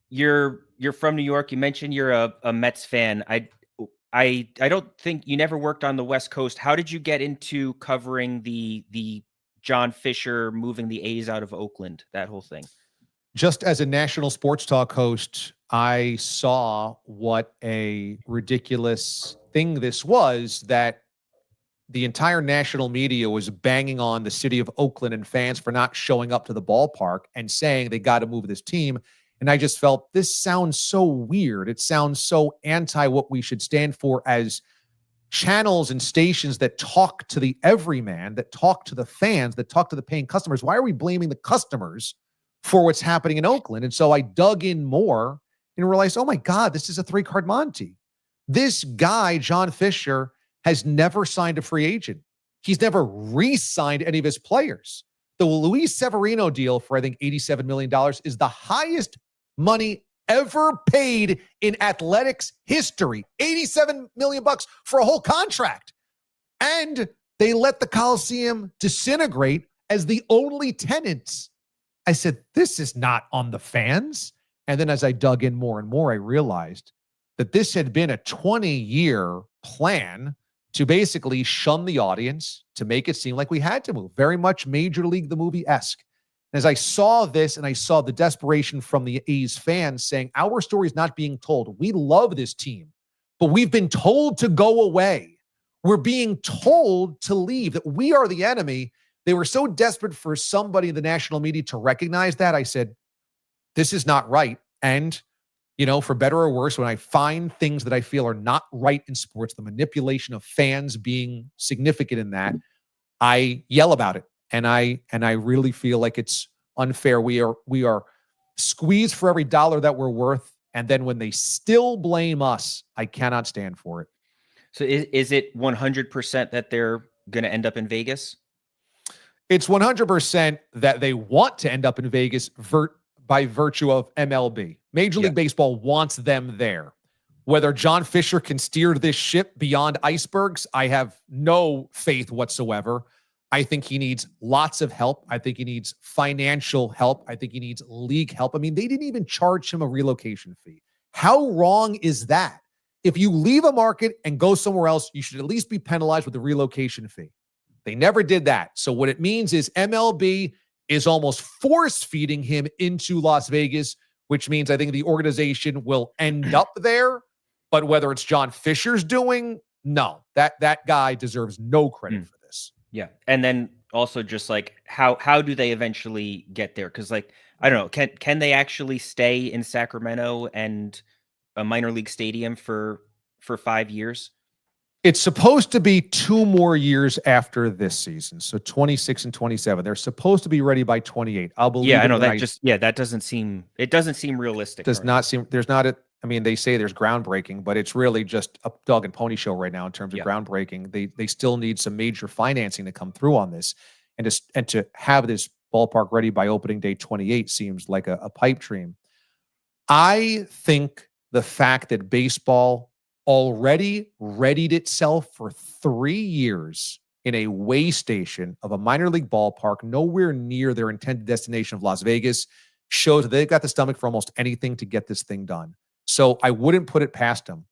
you're from New York. You mentioned you're a Mets fan. I don't think you never worked on the West Coast. How did you get into covering the John Fisher moving the A's out of Oakland, that whole thing? Just as a national sports talk host, I saw what a ridiculous thing this was, that the entire national media was banging on the city of Oakland and fans for not showing up to the ballpark and saying they got to move this team. And I just felt, this sounds so weird. It sounds so anti what we should stand for as channels and stations that talk to the everyman, that talk to the fans, that talk to the paying customers. Why are we blaming the customers for what's happening in Oakland? And so I dug in more and realized, oh my God, this is a 3-card Monty. This guy, John Fisher, has never signed a free agent. He's never re-signed any of his players. The Luis Severino deal for, I think, $87 million is the highest money ever paid in athletics history. $87 million for a whole contract. And they let the Coliseum disintegrate as the only tenants. I said, this is not on the fans. And then as I dug in more and more, I realized that this had been a 20-year plan to basically shun the audience, to make it seem like we had to move. Very much Major League the Movie-esque. As I saw this and I saw the desperation from the A's fans saying, our story is not being told. We love this team, but we've been told to go away. We're being told to leave, that we are the enemy. They were so desperate for somebody in the national media to recognize that. I said, this is not right. And, you know, for better or worse, when I find things that I feel are not right in sports, the manipulation of fans being significant in that, I yell about it. And I really feel like it's unfair. We are squeezed for every dollar that we're worth. And then when they still blame us, I cannot stand for it. So is it 100% that they're going to end up in Vegas? It's 100% that they want to end up in Vegas by virtue of MLB. Major League Baseball wants them there. Whether John Fisher can steer this ship beyond icebergs, I have no faith whatsoever. I think he needs lots of help. I think he needs financial help. I think he needs league help. I mean, they didn't even charge him a relocation fee. How wrong is that? If you leave a market and go somewhere else, you should at least be penalized with a relocation fee. They never did that. So what it means is MLB is almost force feeding him into Las Vegas, which means I think the organization will end up there. But whether it's John Fisher's doing, no, that guy deserves no credit for this. Yeah. And then also just like how do they eventually get there? Because like, I don't know, can they actually stay in Sacramento and a minor league stadium for 5 years? It's supposed to be 2 more years after this season. So 26 and 27. They're supposed to be ready by 28. I'll believe. Yeah, I know that doesn't seem realistic. Does not seem, there's not I mean, they say there's groundbreaking, but it's really just a dog and pony show right now in terms of groundbreaking. They still need some major financing to come through on this. And to have this ballpark ready by opening day 28 seems like a pipe dream. I think the fact that baseball already readied itself for 3 years in a way station of a minor league ballpark, nowhere near their intended destination of Las Vegas, shows that they've got the stomach for almost anything to get this thing done. So I wouldn't put it past them.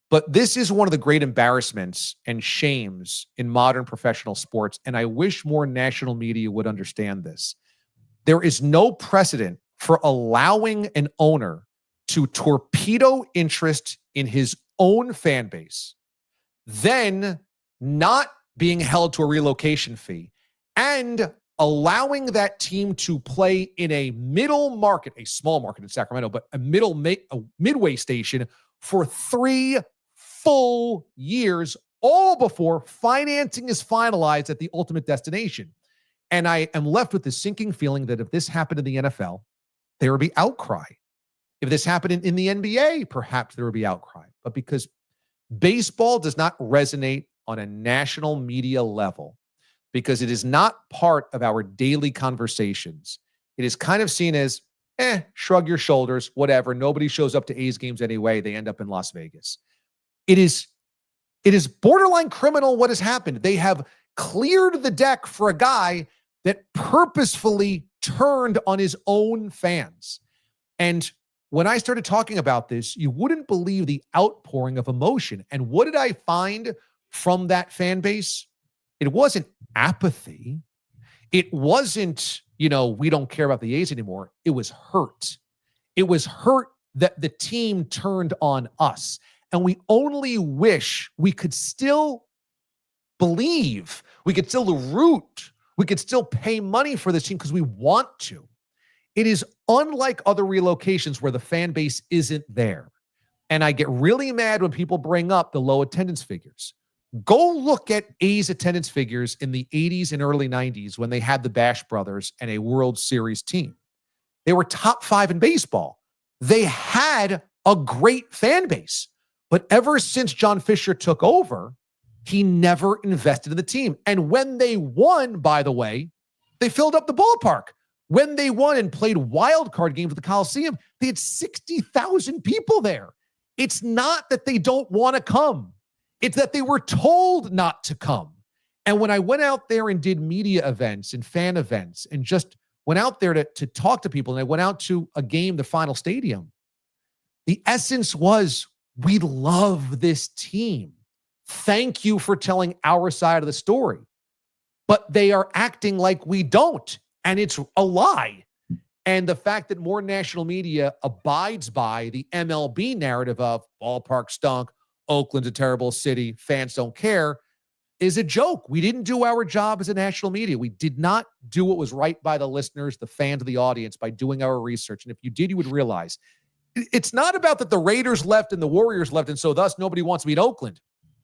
But this is one of the great embarrassments and shames in modern professional sports, and I wish more national media would understand this. There is no precedent for allowing an owner to torpedo interest in his own fan base, then not being held to a relocation fee, and allowing that team to play in a middle market, a small market in Sacramento, but a midway station for 3 full years, all before financing is finalized at the ultimate destination. And I am left with the sinking feeling that if this happened in the NFL, there would be outcry. If this happened in the NBA, perhaps there would be outcry. But because baseball does not resonate on a national media level, because it is not part of our daily conversations, it is kind of seen as, shrug your shoulders, whatever. Nobody shows up to A's games anyway. They end up in Las Vegas. It is borderline criminal what has happened. They have cleared the deck for a guy that purposefully turned on his own fans. And when I started talking about this, you wouldn't believe the outpouring of emotion. And what did I find from that fan base? It wasn't apathy. It wasn't, we don't care about the A's anymore. It was hurt. It was hurt that the team turned on us. And we only wish we could still believe, we could still root, we could still pay money for this team because we want to. It is unlike other relocations where the fan base isn't there. And I get really mad when people bring up the low attendance figures. Go look at A's attendance figures in the 80s and early 90s when they had the Bash Brothers and a World Series team. They were top 5 in baseball. They had a great fan base. But ever since John Fisher took over, he never invested in the team. And when they won, by the way, they filled up the ballpark. When they won and played wild card games at the Coliseum, they had 60,000 people there. It's not that they don't want to come. It's that they were told not to come. And when I went out there and did media events and fan events and just went out there to talk to people, and I went out to a game, the final stadium, the essence was, we love this team. Thank you for telling our side of the story. But they are acting like we don't. And it's a lie. And the fact that more national media abides by the MLB narrative of ballpark stunk, Oakland's a terrible city, fans don't care, is a joke. We didn't do our job as a national media. We did not do what was right by the listeners, the fans of the audience, by doing our research. And if you did, you would realize it's not about that the Raiders left and the Warriors left, and so thus nobody wants to beat Oakland.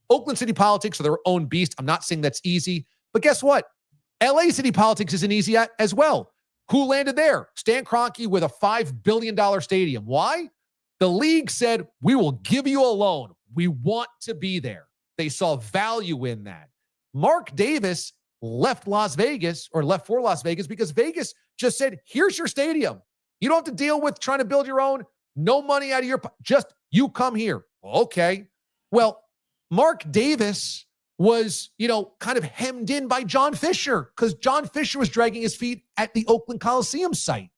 Oakland city politics are their own beast. I'm not saying that's easy, but guess what? LA city politics isn't easy as well. Who landed there? Stan Kroenke with a $5 billion stadium. Why? The league said, we will give you a loan. We want to be there. They saw value in that. Mark Davis left for Las Vegas because Vegas just said, here's your stadium. You don't have to deal with trying to build your own. No money out of your, just you come here. Okay. Well, Mark Davis was, kind of hemmed in by John Fisher because John Fisher was dragging his feet at the Oakland Coliseum site.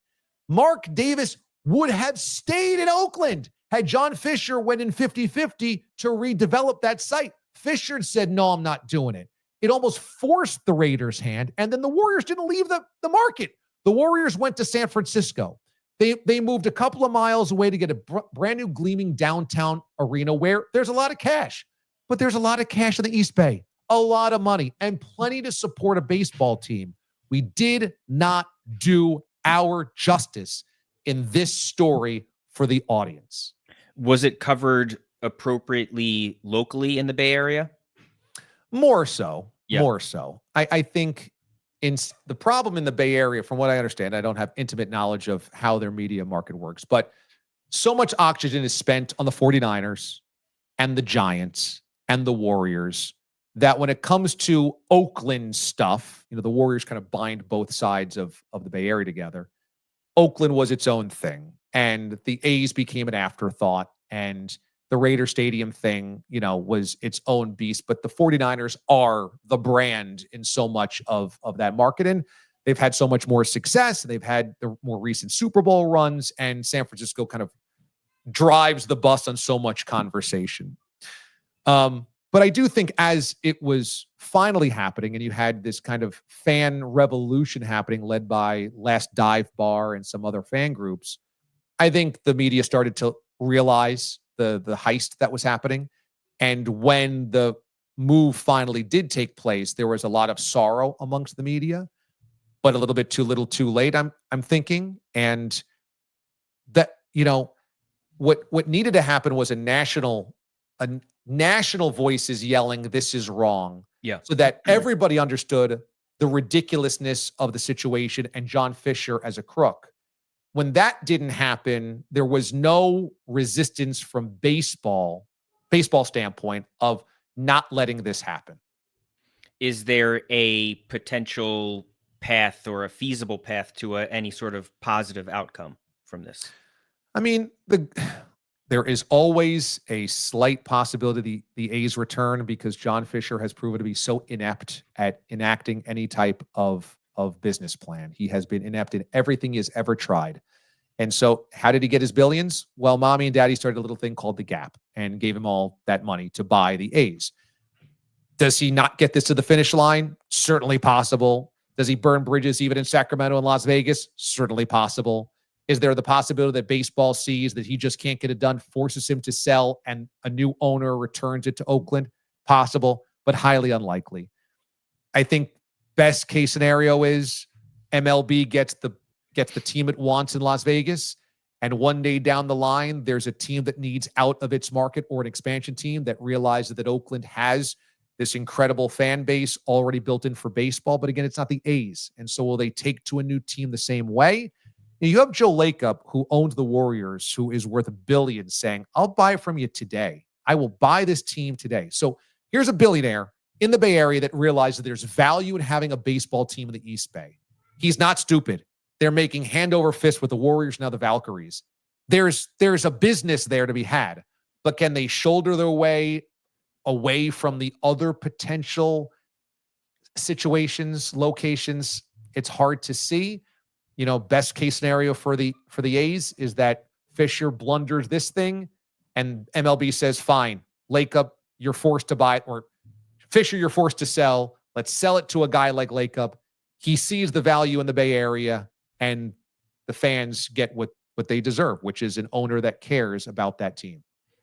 Mark Davis would have stayed in Oakland had John Fisher went in 50-50 to redevelop that site. Fisher said, no, I'm not doing it. It almost forced the Raiders' hand, and then the Warriors didn't leave the market. The Warriors went to San Francisco. They moved a couple of miles away to get a brand new gleaming downtown arena where there's a lot of cash. But there's a lot of cash in the East Bay, a lot of money, and plenty to support a baseball team. We did not do our justice in this story for the audience. Was it covered appropriately locally in the Bay Area? More so. Yeah. More so. I think the problem in the Bay Area, from what I understand, I don't have intimate knowledge of how their media market works, but so much oxygen is spent on the 49ers and the Giants and the Warriors that when it comes to Oakland stuff, the Warriors kind of bind both sides of the Bay Area together. Oakland was its own thing, and the A's became an afterthought, and the Raider Stadium thing, was its own beast. But the 49ers are the brand in so much of that market, and they've had so much more success. They've had the more recent Super Bowl runs, and San Francisco kind of drives the bus on so much conversation. But I do think as it was finally happening and you had this kind of fan revolution happening led by Last Dive Bar and some other fan groups, I think the media started to realize the heist that was happening. And when the move finally did take place, there was a lot of sorrow amongst the media, but a little bit too little too late, I'm thinking. And that, what needed to happen was a national voices yelling, this is wrong. Yeah. So that everybody understood the ridiculousness of the situation and John Fisher as a crook. When that didn't happen, there was no resistance from baseball standpoint of not letting this happen. Is there a potential path or a feasible path to any sort of positive outcome from this? I mean, there is always a slight possibility the A's return because John Fisher has proven to be so inept at enacting any type of business plan. He has been inept in everything he has ever tried. And so how did he get his billions? Well, mommy and daddy started a little thing called the Gap and gave him all that money to buy the A's. Does he not get this to the finish line? Certainly possible. Does he burn bridges even in Sacramento and Las Vegas? Certainly possible. Is there the possibility that baseball sees that he just can't get it done, forces him to sell, and a new owner returns it to Oakland? Possible, but highly unlikely. I think best case scenario is MLB gets the team it wants in Las Vegas, and one day down the line, there's a team that needs out of its market or an expansion team that realizes that Oakland has this incredible fan base already built in for baseball. But again, it's not the A's. And so will they take to a new team the same way? You have Joe Lacob, who owns the Warriors, who is worth $1 billion, saying, I'll buy it from you today. I will buy this team today. So here's a billionaire in the Bay Area that realizes there's value in having a baseball team in the East Bay. He's not stupid. They're making hand over fist with the Warriors, now the Valkyries. There's a business there to be had. But can they shoulder their way away from the other potential situations, locations? It's hard to see. Best case scenario for the A's is that Fisher blunders this thing and MLB says, fine, Lacob, you're forced to buy it, or Fisher, you're forced to sell. Let's sell it to a guy like Lacob. He sees the value in the Bay Area, and the fans get what they deserve, which is an owner that cares about that team.